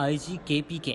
IG KPK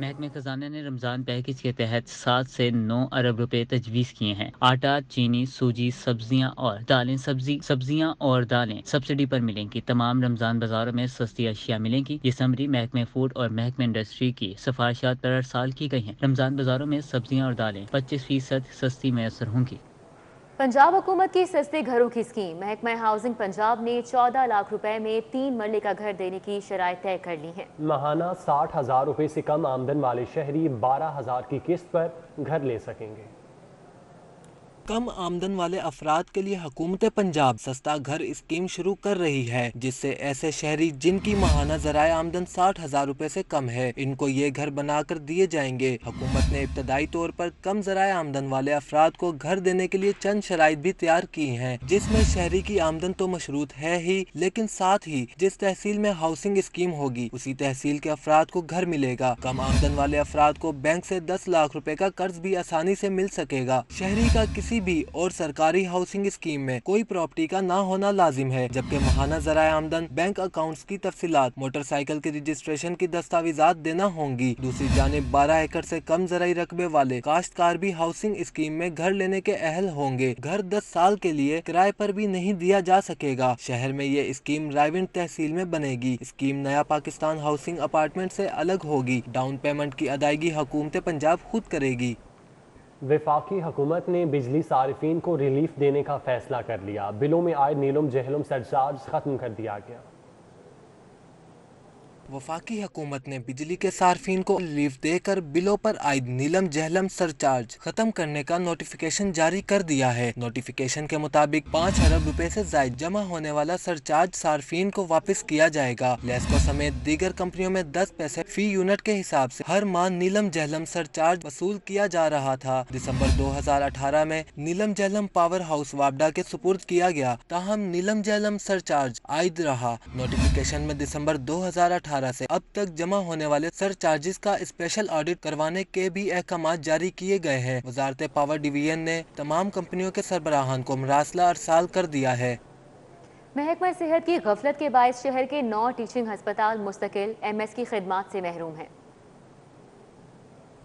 محکمہ خزانہ نے رمضان پیکیج کے تحت 7 سے 9 ارب روپے تجویز کیے ہیں۔ آٹا، چینی، سوجی، سبزیاں اور دالیں سبزیاں اور دالیں سبسڈی پر ملیں گی۔ تمام رمضان بازاروں میں سستی اشیاء ملیں گی۔ یہ سمری محکمہ فوڈ اور محکمہ انڈسٹری کی سفارشات پر ارسال کی گئی ہیں۔ رمضان بازاروں میں سبزیاں اور دالیں 25% سستی میسر ہوں گی۔ پنجاب حکومت کی سستے گھروں کی اسکیم، محکمہ ہاؤسنگ پنجاب نے 14 لاکھ روپے میں 3 مرلے کا گھر دینے کی شرائط طے کر لی ہیں۔ ماہانہ 60,000 روپے سے کم آمدن والے شہری 12,000 کی قسط پر گھر لے سکیں گے۔ کم آمدن والے افراد کے لیے حکومت پنجاب سستا گھر اسکیم شروع کر رہی ہے، جس سے ایسے شہری جن کی ماہانہ ذرائع آمدن 60,000 روپے سے کم ہے، ان کو یہ گھر بنا کر دیے جائیں گے۔ حکومت نے ابتدائی طور پر کم ذرائع آمدن والے افراد کو گھر دینے کے لیے چند شرائط بھی تیار کی ہیں، جس میں شہری کی آمدن تو مشروط ہے ہی، لیکن ساتھ ہی جس تحصیل میں ہاؤسنگ اسکیم ہوگی اسی تحصیل کے افراد کو گھر ملے گا۔ کم آمدن والے افراد کو بینک سے 10 لاکھ روپے کا قرض بھی آسانی سے مل سکے گا۔ شہری کا کسی بھی اور سرکاری ہاؤسنگ اسکیم میں کوئی پراپرٹی کا نہ ہونا لازم ہے، جبکہ ماہانہ ذرائع آمدن، بینک اکاؤنٹس کی تفصیلات، موٹر سائیکل کی رجسٹریشن کی دستاویزات دینا ہوں گی۔ دوسری جانب 12 ایکڑ سے کم زرعی رقبے والے کاشتکار بھی ہاؤسنگ اسکیم میں گھر لینے کے اہل ہوں گے۔ گھر 10 سال کے لیے کرائے پر بھی نہیں دیا جا سکے گا۔ شہر میں یہ اسکیم رائیونٹ تحصیل میں بنے گی۔ اسکیم نیا پاکستان ہاؤسنگ اپارٹمنٹ سے الگ ہوگی۔ ڈاؤن پیمنٹ کی ادائیگی حکومت پنجاب خود کرے گی۔ وفاقی حکومت نے بجلی صارفین کو ریلیف دینے کا فیصلہ کر لیا۔ بلوں میں عائد نیلم جہلم سرچارج ختم کر دیا گیا۔ وفاقی حکومت نے بجلی کے صارفین کو ریلیف دے کر بلوں پر عائد نیلم جہلم سرچارج ختم کرنے کا نوٹیفیکیشن جاری کر دیا ہے۔ نوٹیفیکیشن کے مطابق 5 ارب روپے سے زائد جمع ہونے والا سرچارج صارفین کو واپس کیا جائے گا۔ لیسکو سمیت دیگر کمپنیوں میں 10 پیسے فی یونٹ کے حساب سے ہر ماہ نیلم جہلم سرچارج وصول کیا جا رہا تھا۔ دسمبر 2018 میں نیلم جہلم پاور ہاؤس وابڈا کے سپرد کیا گیا، تاہم نیلم جہلم سرچارج عائد رہا۔ نوٹیفیکیشن میں دسمبر 2018 سے اب تک جمع ہونے والے سر چارجز کا اسپیشل آڈٹ کروانے کے بھی احکامات جاری کیے گئے ہیں۔ وزارت پاور ڈویژن نے تمام کمپنیوں کے سربراہان کو مراسلہ ارسال کر دیا ہے۔ محکمہ صحت کی غفلت کے باعث شہر کے 9 ٹیچنگ ہسپتال مستقل MS کی خدمات سے محروم ہیں۔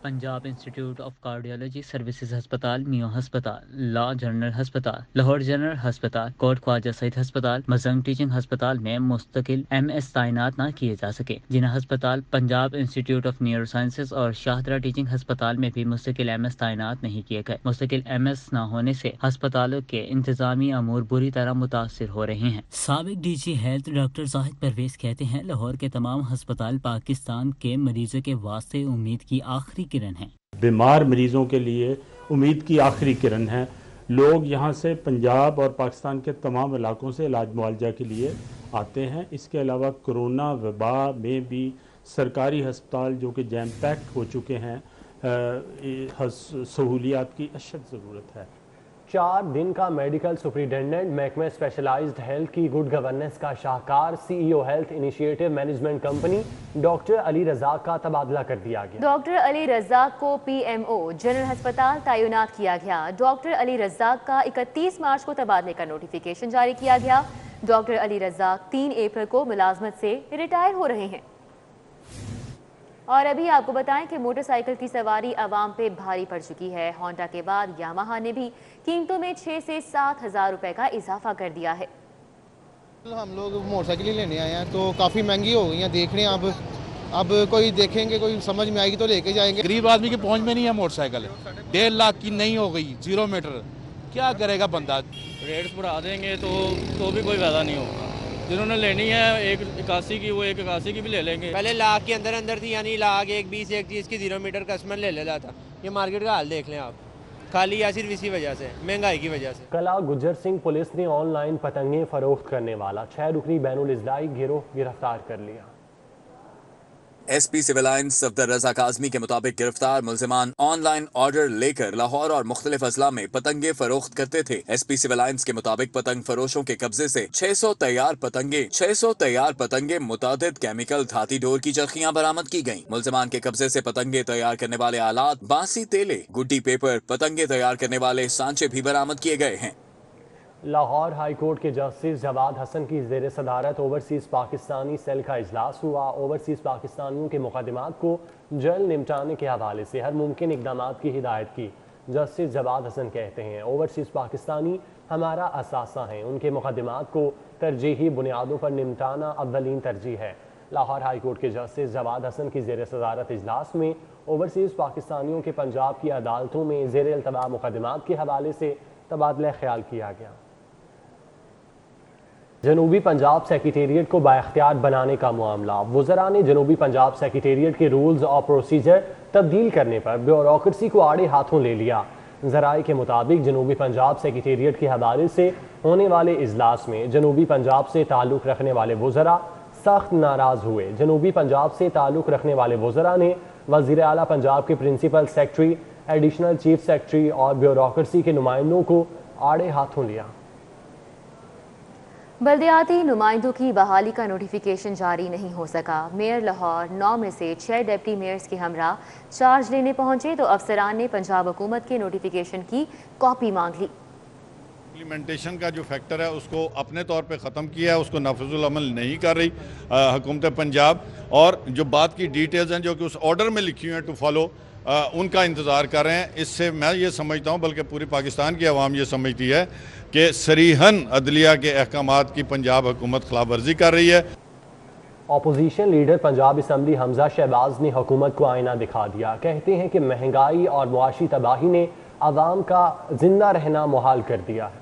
Punjab institute of cardiology services ہسپتال، میو ہسپتال، لا جنرل ہسپتال، لاہور جنرل ہسپتال، کوٹ خواجہ سعید ہسپتال، مزنگ ٹیچنگ ہسپتال میں مستقل MS تعینات نہ کیے جا سکے۔ جناح ہسپتال، Punjab institute of neuro sciences اور شاہدرہ ٹیچنگ ہسپتال میں بھی مستقل MS تعینات نہیں کیے گئے۔ مستقل MS نہ ہونے سے ہسپتالوں کے انتظامی امور بری طرح متاثر ہو رہے ہیں۔ سابق DG ہیلتھ ڈاکٹر زاہد پرویز کہتے ہیں، لاہور کے تمام ہسپتال پاکستان کے مریضوں کے واسطے امید کی آخری کرن ہے۔ بیمار مریضوں کے لیے امید کی آخری کرن ہے۔ لوگ یہاں سے پنجاب اور پاکستان کے تمام علاقوں سے علاج معالجہ کے لیے آتے ہیں۔ اس کے علاوہ کرونا وبا میں بھی سرکاری ہسپتال جو کہ جیم پیکڈ ہو چکے ہیں، سہولیات کی اشد ضرورت ہے۔ 4 دن کا میڈیکل سپرنٹینڈنٹ محکمہ اسپیشلائزڈ ہیلتھ کی گڈ گورننس کا شاہکار CEO health initiative management company doctor Ali Razzaq کا تبادلہ کر دیا گیا۔ ڈاکٹر علی رزاق کو PMO جنرل ہسپتال تعینات کیا گیا۔ ڈاکٹر علی رزاق کا 31 مارچ کو تبادلے کا نوٹیفیکیشن جاری کیا گیا۔ ڈاکٹر علی رزاق 3 اپریل کو ملازمت سے ریٹائر ہو رہے ہیں۔ اور ابھی آپ کو بتائیں کہ موٹر سائیکل کی سواری عوام پہ بھاری پڑ چکی ہے۔ ہونڈا کے بعد یاماہا نے بھی قیمتوں میں 6 سے 7 ہزار روپے کا اضافہ کر دیا ہے۔ ہم لوگ موٹر سائیکل ہی لینے آئے ہیں تو کافی مہنگی ہو گئی ہیں، دیکھ رہے ہیں اب کوئی دیکھیں گے، کوئی سمجھ میں آئے گی تو لے کے جائیں گے۔ غریب آدمی کے پہنچ میں نہیں ہے موٹر سائیکل، 1.5 لاکھ کی نہیں ہو گئی 0 میٹر، کیا کرے گا بندہ؟ ریٹس بڑھا دیں گے تو بھی کوئی فائدہ نہیں ہوگا۔ جنہوں نے لینی ہے 181 کی، وہ 181 کی بھی لے لیں گے۔ پہلے لاکھ کے اندر تھی، یعنی لاکھ 120 130 کی 0 میٹر کسٹمر لے لیتا تھا۔ یہ مارکیٹ کا حال دیکھ لیں آپ، خالی یا صرف اسی وجہ سے، مہنگائی کی وجہ سے۔ کلا گجر سنگھ پولیس نے آن لائن پتنگیں فروخت کرنے والا 6 رکنی بین الاضلاعی گروہ گرفتار کر لیا۔ SP سول لائنز صفدر رضا کاظمی کے مطابق گرفتار ملزمان آن لائن آرڈر لے کر لاہور اور مختلف اضلاع میں پتنگیں فروخت کرتے تھے۔ SP سول لائنز کے مطابق پتنگ فروشوں کے قبضے سے 600 تیار پتنگیں متعدد کیمیکل دھاتی ڈور کی چرخیاں برآمد کی گئیں۔ ملزمان کے قبضے سے پتنگیں تیار کرنے والے آلات، بانسی تیلے، گڈی پیپر، پتنگیں تیار کرنے والے سانچے بھی برآمد کیے گئے ہیں۔ لاہور ہائی کورٹ کے جسٹس جواد حسن کی زیر صدارت اوورسیز پاکستانی سیل کا اجلاس ہوا۔ اوورسیز پاکستانیوں کے مقدمات کو جلد نمٹانے کے حوالے سے ہر ممکن اقدامات کی ہدایت کی۔ جسٹس جواد حسن کہتے ہیں اوورسیز پاکستانی ہمارا اثاثہ ہیں، ان کے مقدمات کو ترجیحی بنیادوں پر نمٹانا اولین ترجیح ہے۔ لاہور ہائی کورٹ کے جسٹس جواد حسن کی زیر صدارت اجلاس میں اوورسیز پاکستانیوں کے پنجاب کی عدالتوں میں زیر التواء مقدمات کے حوالے سے تبادلہ خیال کیا گیا۔ جنوبی پنجاب سیکریٹریٹ کو بااختیار بنانے کا معاملہ۔ وزراء نے جنوبی پنجاب سیکریٹریٹ کے رولز اور پروسیجر تبدیل کرنے پر بیوروکریسی کو آڑے ہاتھوں لے لیا۔ ذرائع کے مطابق جنوبی پنجاب سیکریٹریٹ کے حوالے سے ہونے والے اجلاس میں جنوبی پنجاب سے تعلق رکھنے والے وزراء سخت ناراض ہوئے۔ جنوبی پنجاب سے تعلق رکھنے والے وزراء نے وزیر اعلیٰ پنجاب کے principal secretary, additional chief secretary اور بیوروکریسی کے نمائندوں کو آڑے ہاتھوں لیا۔ بلدیاتی نمائندوں کی بحالی کا نوٹیفیکیشن جاری نہیں ہو سکا۔ میئر لاہور 9 میں سے 6 ڈپٹی میئرز کے ہمراہ چارج لینے پہنچے تو افسران نے پنجاب حکومت کے نوٹیفیکیشن کی کاپی مانگ لی۔ امپلیمنٹیشن کا جو فیکٹر ہے اس کو اپنے طور پہ ختم کیا ہے، اس کو نافذ العمل نہیں کر رہی حکومت پنجاب، اور جو بات کی ڈیٹیلز ہیں جو کہ اس آرڈر میں لکھی ہوئی ہیں ٹو فالو، ان کا انتظار کر رہے ہیں۔ اس سے میں یہ سمجھتا ہوں، بلکہ پوری پاکستان کی عوام یہ سمجھتی ہے کہ صریحاً عدلیہ کے احکامات کی پنجاب حکومت خلاف ورزی کر رہی ہے۔ اپوزیشن لیڈر پنجاب اسمبلی حمزہ شہباز نے حکومت کو آئینہ دکھا دیا۔ کہتے ہیں کہ مہنگائی اور معاشی تباہی نے عوام کا زندہ رہنا محال کر دیا ہے۔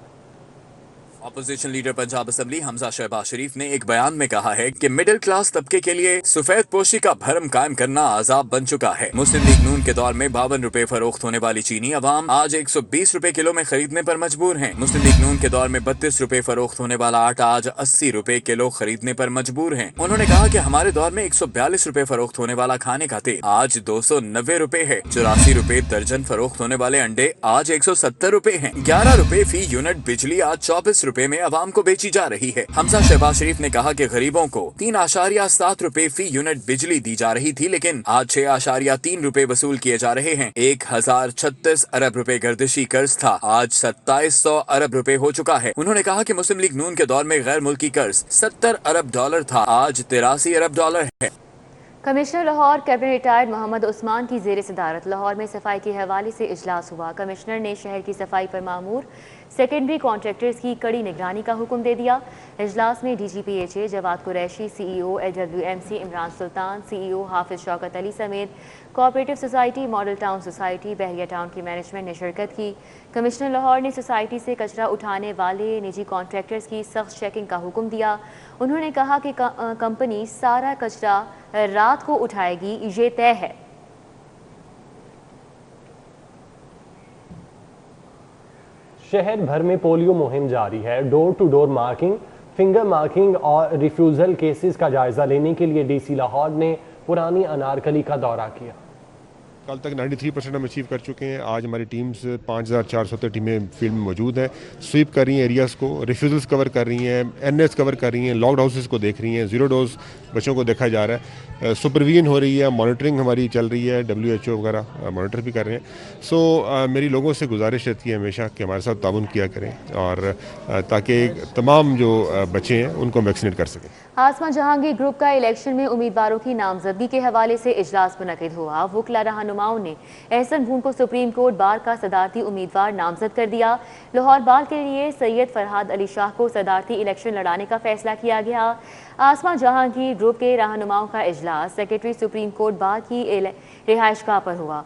اپوزیشن لیڈر پنجاب اسمبلی حمزہ شہباز شریف نے ایک بیان میں کہا ہے کہ مڈل کلاس طبقے کے لیے سفید پوشی کا بھرم قائم کرنا عذاب بن چکا ہے۔ مسلم لیگ نون کے دور میں 52 روپے فروخت ہونے والی چینی عوام آج 120 روپے کلو میں خریدنے پر مجبور ہیں۔ مسلم لیگ نون کے دور میں 32 روپے فروخت ہونے والا آٹا آج 80 روپے کلو خریدنے پر مجبور ہیں۔ انہوں نے کہا کہ ہمارے دور میں 142 روپے فروخت ہونے والا کھانے کا تیل آج 290 روپے ہے۔ 84 روپے درجن فروخت ہونے والے انڈے آج 170 روپے ہیں۔ 11 روپے فی یونٹ بجلی آج 24 روپے میں عوام کو بیچی جا رہی ہے۔ حمزہ شہباز شریف نے کہا کہ غریبوں کو 3.7 روپے فی یونٹ بجلی دی جا رہی تھی، لیکن آج 6.3 روپے وصول کیے جا رہے ہیں۔ 1036 ارب روپے گردشی قرض تھا، آج 2700 ارب روپے ہو چکا ہے۔ انہوں نے کہا کہ مسلم لیگ نون کے دور میں غیر ملکی قرض 70 ارب ڈالر تھا، آج 83 ارب ڈالر ہے۔ Commissioner Lahore cabinet retired Muhammad Usman کی زیر صدارت لاہور میں صفائی کے حوالے سے اجلاس ہوا۔ کمشنر نے شہر کی صفائی پر مامور سیکنڈری کانٹریکٹرز کی کڑی نگرانی کا حکم دے دیا۔ اجلاس میں D G P H A Jawad Qureshi, C E O LWMC Imran Sultan, C E O Hafiz Shaukat Ali سمیت cooperative society, model town society, Bahria town کی مینجمنٹ نے شرکت کی۔ کمشنر لاہور نے سوسائٹی سے کچرا اٹھانے والے نجی کانٹریکٹرز کی سخت چیکنگ کا حکم دیا۔ انہوں نے کہا کہ کمپنی سارا کچرا رات کو اٹھائے گی، یہ طے ہے۔ شہر بھر میں پولیو مہم جاری ہے۔ Door to door marking, finger marking اور ریفیوزل کیسز کا جائزہ لینے کے لیے ڈی سی لاہور نے پرانی انارکلی کا دورہ کیا۔ کل تک 93% ہم اچیو کر چکے ہیں۔ آج ہماری ٹیمز 5400 ٹیمیں فیلڈ میں موجود ہیں، سویپ کر رہی ہیں ایریاز کو، ریفیوزلز کور کر رہی ہیں، NS کور کر رہی ہیں، لاکڈ ہاؤسز کو دیکھ رہی ہیں، زیرو ڈوز بچوں کو دیکھا جا رہا ہے، سپرویژن ہو رہی ہے، مانیٹرنگ ہماری چل رہی ہے، WHO وغیرہ مانیٹر بھی کر رہے ہیں۔ میری لوگوں سے گزارش رہتی ہے ہمیشہ کہ ہمارے ساتھ تعاون کیا کریں، اور تاکہ تمام جو بچے ہیں ان کو ویکسینیٹ کر سکیں۔ آسما جہانگیر گروپ کا الیکشن میں امیدواروں کی نامزدگی کے حوالے سے اجلاس منعقد ہوا۔ وکلا رہنماؤں نے احسن بھون کو سپریم کورٹ بار کا صدارتی امیدوار نامزد کر دیا۔ لاہور بار کے لیے سید فرحاد علی شاہ کو صدارتی الیکشن لڑانے کا فیصلہ کیا گیا۔ آسما جہانگیر گروپ کے رہنماؤں کا اجلاس سیکرٹری سپریم کورٹ بار کی رہائش گاہ پر ہوا۔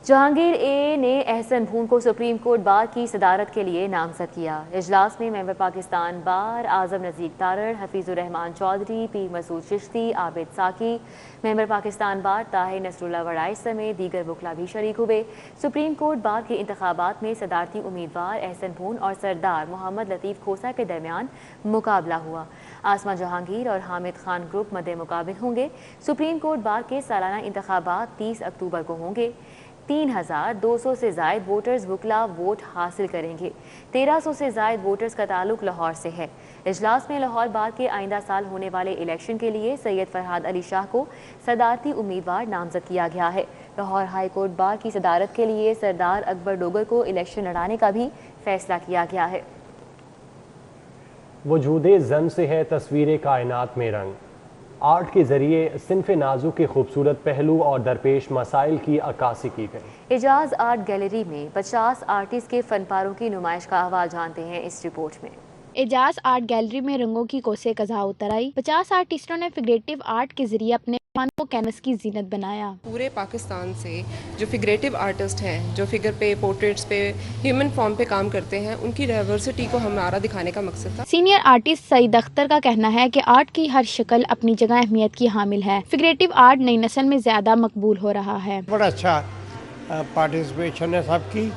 جہانگیر اے نے احسن بھون کو سپریم کورٹ بار کی صدارت کے لیے نامزد کیا۔ اجلاس میں ممبر پاکستان بار اعظم نذیر تارڑ، حفیظ الرحمان چودھری، پیر مسعود چشتی، عابد ساکی، ممبر پاکستان بار طاہر نصر اللہ وڑائی سمیت دیگر وکلا بھی شریک ہوئے۔ سپریم کورٹ بار کے انتخابات میں صدارتی امیدوار احسن بھون اور سردار محمد لطیف کھوسہ کے درمیان مقابلہ ہوا۔ آسما جہانگیر اور حامد خان گروپ مد مقابل ہوں گے۔ سپریم کورٹ بار کے سالانہ انتخابات 30 اکتوبر کو ہوں گے۔ 3200 سے زائد ووٹرز وکلا ووٹ حاصل کریں گے۔ 1300 سے زائد ووٹرز کا تعلق لاہور سے ہے۔ اجلاس میں لاہور بار کے آئندہ سال ہونے والے الیکشن کے لیے سید فرحاد علی شاہ کو صدارتی امیدوار نامزد کیا گیا ہے۔ لاہور ہائی کورٹ بار کی صدارت کے لیے سردار اکبر ڈوگر کو الیکشن لڑانے کا بھی فیصلہ کیا گیا ہے۔ وجود زن سے ہے تصویر کائنات میں رنگ. آرٹ کے ذریعے صنف نازو کے خوبصورت پہلو اور درپیش مسائل کی عکاسی کی گئی. اعجاز آرٹ گیلری میں 50 آرٹسٹ کے فن پاروں کی نمائش کا احوال جانتے ہیں اس رپورٹ میں. اعجاز آرٹ گیلری میں رنگوں کی کوسیں قزح اتر آئی. 50 آرٹسٹوں نے فگریٹو آرٹ کے ذریعے اپنے فن کو کینوس کی زینت بنایا. پورے پاکستان سے جو فگریٹو آرٹسٹ ہیں، جو فگر پہ، پورٹریٹس پہ، ہیومن فارم پہ کام کرتے ہیں، ان کی ڈائیورسٹی کو ہمارا دکھانے کا مقصد تھا. سینئر آرٹسٹ سعید اختر کا کہنا ہے کہ آرٹ کی ہر شکل اپنی جگہ اہمیت کی حامل ہے. فگریٹو آرٹ نئی نسل میں زیادہ مقبول ہو رہا ہے. بڑا اچھا پارٹیسپیشن ہے سب کی،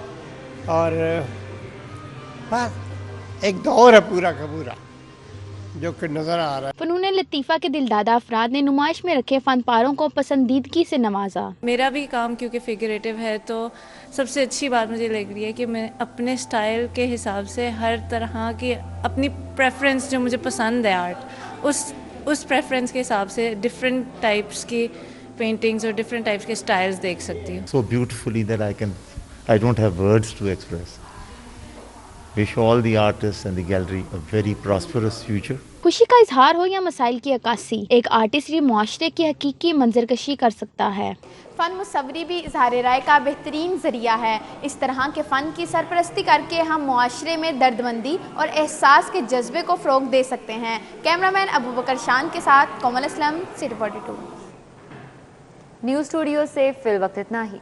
اور بس ایک دور ہے پورا کا پورا جو کہ نظر آ رہا ہے. فنون لطیفہ کے دلدادہ افراد نے نمائش میں رکھے فن پاروں کو پسندیدگی سے نوازا. میرا بھی کام کیونکہ فگریٹو ہے تو سب سے اچھی بات مجھے لگ رہی ہے کہ میں اپنے سٹائل کے حساب سے ہر طرح کی اپنی پریفرنس جو مجھے پسند ہے آرٹ، اس پریفرنس کے حساب سے ڈفرینٹ ٹائپس کی پینٹنگز اور ڈفرینٹ ٹائپس کے سٹائلز دیکھ سکتی ہوں. So beautifully that I don't have words to express. Wish all the artists and the gallery a very prosperous future. خوشی کا اظہار ہو یا مسائل کی عکاسی، ایک آرٹسٹ یہ معاشرے کی حقیقی منظرکشی کر سکتا ہے. فن مصوری بھی اظہار رائے کا بہترین ذریعہ ہے. اس طرح کے فن کی سرپرستی کر کے ہم معاشرے میں دردمندی اور احساس کے جذبے کو فروغ دے سکتے ہیں. کیمرہ مین ابو بکر شان کے ساتھ کومل اسلم، City 42. نیوز اسٹوڈیو سے فی الوقت اتنا ہی.